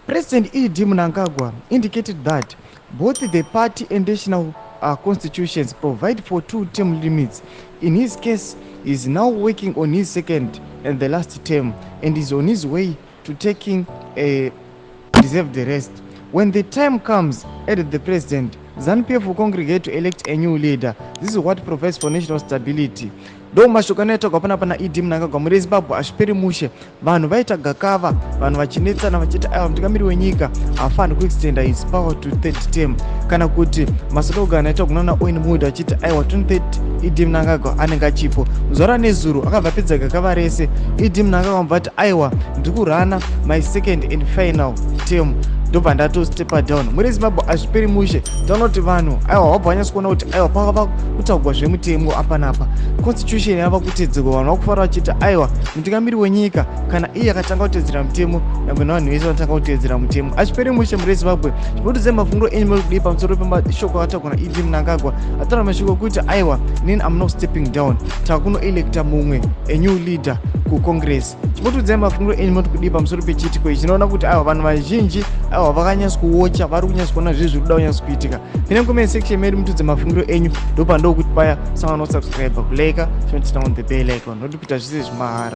President Mnangagwa indicated that both the party and national constitutions provide for 2 term limits. In his case, he is now working on his second and the last term and is on his way to taking a deserved rest. When the time comes, added the president, ZANU-PF will congregate to elect a new leader. This is what provides for national stability. ndo mashoko anoitwa pana Mnangagwa muri Zimbabwe ashiperi mushe vanhu vaita gakava vanhu vachinetsana vachiti aiwa mutungamiri wenyika afani kuextenda his power to third term kana kuti maslogan anoitwa kunaona Owen Muda achiti aiwa 23 Mnangagwa anenge achipo zuva nezuro akabva pedza gakava rese Mnangagwa mubva ati aiwa ndikurana my second and final term ndobva ndatostepa down muri Zimbabwe azviperi mushe taona kuti vanhu aiwa wabva wanyasa kuona kuti aiwa pakava kutaugwa zvemutemo apanapa constitution yava kutedzerwa vanhu vakufanira vachiti aiwa mutungamiri wenyika kana iye akatanga kutedzera mutemo nyangwe navanhu vese vanotanga kutedzera mutemo azviperi mushe muri Zimbabwe zvinotize mafungiro enyu muri kudii pamusoro pemashoko ataugwa Mnangagwa ataura mashoko okuti aiwa inini am not stepping down takunoelecta mumwe a new leader kucongress chinotiudze mafungiro enyu muri kudii pamusoro pechiitiko ichi chinoona kuti aiwa vanhu vazhinji aiwa vakanyasa kuocha vari kunyasa kuona zvezvi zviri kuda kunyasa kuitika pine comment section medu mutudze mafungiro enyu ndopandokuti paya sanga no subscribe kuleka chinotina on the bell icon noti kuita zvese zvimahara.